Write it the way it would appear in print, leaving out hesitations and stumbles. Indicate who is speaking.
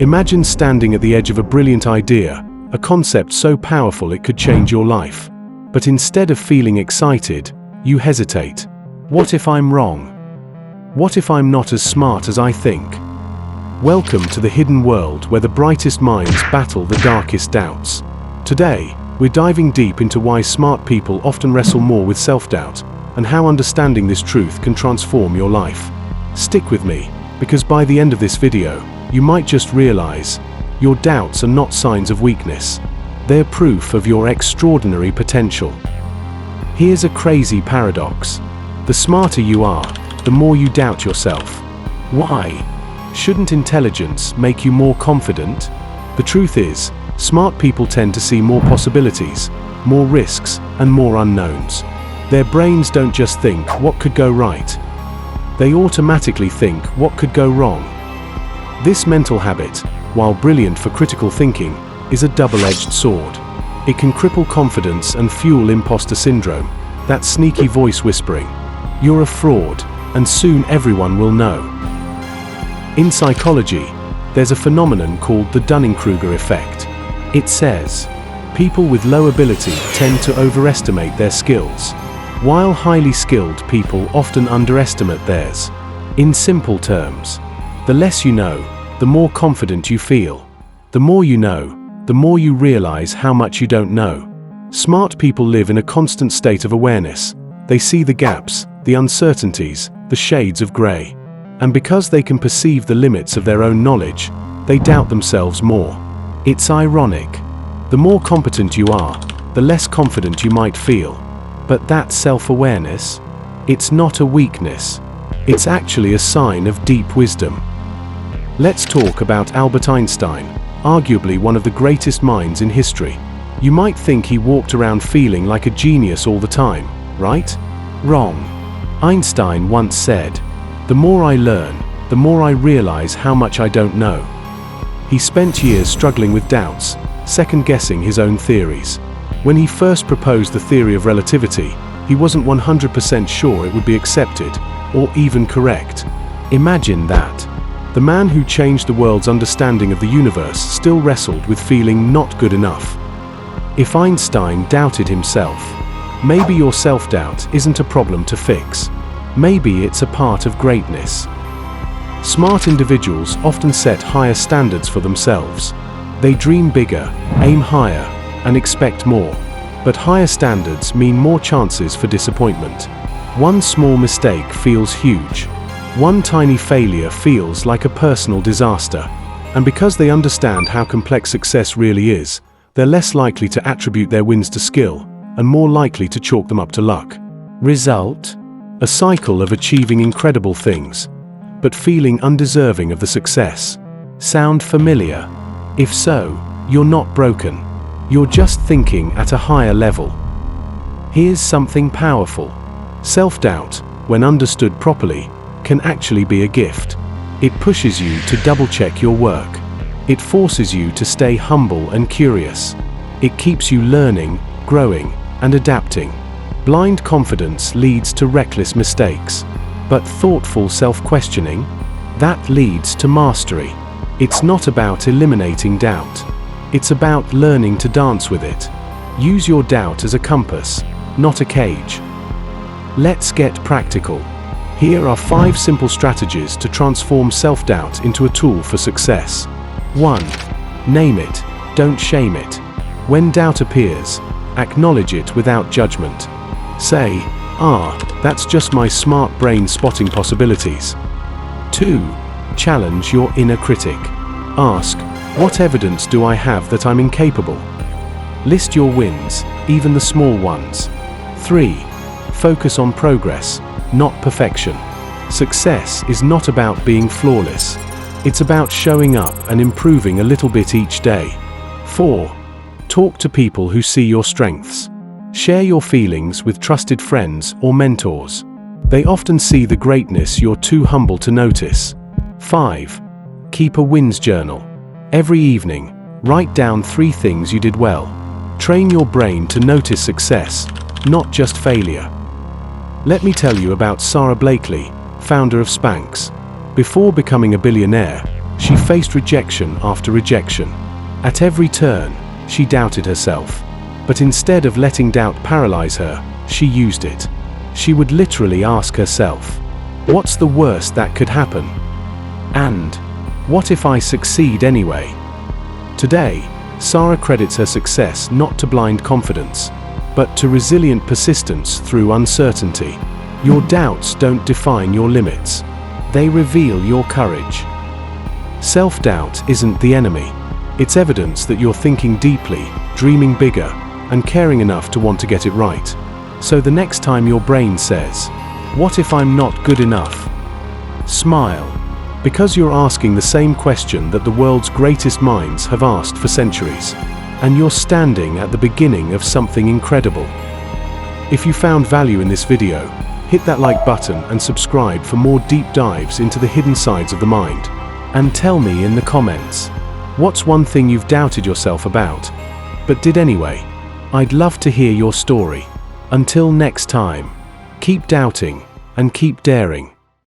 Speaker 1: Imagine standing at the edge of a brilliant idea, a concept so powerful it could change your life. But instead of feeling excited, you hesitate. What if I'm wrong? What if I'm not as smart as I think? Welcome to the hidden world where the brightest minds battle the darkest doubts. Today, we're diving deep into why smart people often wrestle more with self-doubt, and how understanding this truth can transform your life. Stick with me, because by the end of this video, you might just realize your doubts are not signs of weakness. They're proof of your extraordinary potential. Here's a crazy paradox. The smarter you are, the more you doubt yourself. Why? Shouldn't intelligence make you more confident? The truth is, smart people tend to see more possibilities, more risks, and more unknowns. Their brains don't just think, what could go right? They automatically think, what could go wrong? This mental habit, while brilliant for critical thinking, is a double-edged sword. It can cripple confidence and fuel imposter syndrome, that sneaky voice whispering, "You're a fraud, and soon everyone will know." In psychology, there's a phenomenon called the Dunning-Kruger effect. It says, people with low ability tend to overestimate their skills, while highly skilled people often underestimate theirs. In simple terms, the less you know, the more confident you feel. The more you know, the more you realize how much you don't know. Smart people live in a constant state of awareness. They see the gaps, the uncertainties, the shades of gray. And because they can perceive the limits of their own knowledge, they doubt themselves more. It's ironic. The more competent you are, the less confident you might feel. But that self-awareness, it's not a weakness. It's actually a sign of deep wisdom. Let's talk about Albert Einstein, arguably one of the greatest minds in history. You might think he walked around feeling like a genius all the time, right? Wrong. Einstein once said, "The more I learn, the more I realize how much I don't know." He spent years struggling with doubts, second-guessing his own theories. When he first proposed the theory of relativity, he wasn't 100% sure it would be accepted, or even correct. Imagine that. The man who changed the world's understanding of the universe still wrestled with feeling not good enough. If Einstein doubted himself, maybe your self-doubt isn't a problem to fix. Maybe it's a part of greatness. Smart individuals often set higher standards for themselves. They dream bigger, aim higher, and expect more. But higher standards mean more chances for disappointment. One small mistake feels huge. One tiny failure feels like a personal disaster. And because they understand how complex success really is, they're less likely to attribute their wins to skill, and more likely to chalk them up to luck. Result? A cycle of achieving incredible things, but feeling undeserving of the success. Sound familiar? If so, you're not broken. You're just thinking at a higher level. Here's something powerful. Self-doubt, when understood properly, can actually be a gift. It pushes you to double-check your work. It forces you to stay humble and curious. It keeps you learning, growing, and adapting. Blind confidence leads to reckless mistakes. But thoughtful self-questioning? That leads to mastery. It's not about eliminating doubt. It's about learning to dance with it. Use your doubt as a compass, not a cage. Let's get practical. Here are 5 simple strategies to transform self-doubt into a tool for success. 1. Name it, don't shame it. When doubt appears, acknowledge it without judgment. Say, that's just my smart brain spotting possibilities. 2. Challenge your inner critic. Ask, what evidence do I have that I'm incapable? List your wins, even the small ones. 3. Focus on progress, not perfection. Success is not about being flawless. It's about showing up and improving a little bit each day. 4. Talk to people who see your strengths. Share your feelings with trusted friends or mentors. They often see the greatness you're too humble to notice. 5. Keep a wins journal. Every evening, write down 3 things you did well. Train your brain to notice success, not just failure. Let me tell you about Sara Blakely, founder of Spanx. Before becoming a billionaire, She faced rejection after rejection. At every turn, she doubted herself. But instead of letting doubt paralyze her, she used it. She would literally ask herself, "What's the worst that could happen? And what if I succeed anyway?" Today, Sarah credits her success not to blind confidence, but to resilient persistence through uncertainty. Your doubts don't define your limits. They reveal your courage. Self-doubt isn't the enemy. It's evidence that you're thinking deeply, dreaming bigger, and caring enough to want to get it right. So the next time your brain says, "What if I'm not good enough?" smile, because you're asking the same question that the world's greatest minds have asked for centuries. And you're standing at the beginning of something incredible. If you found value in this video, hit that like button and subscribe for more deep dives into the hidden sides of the mind. And tell me in the comments, what's one thing you've doubted yourself about, but did anyway? I'd love to hear your story. Until next time, keep doubting and keep daring.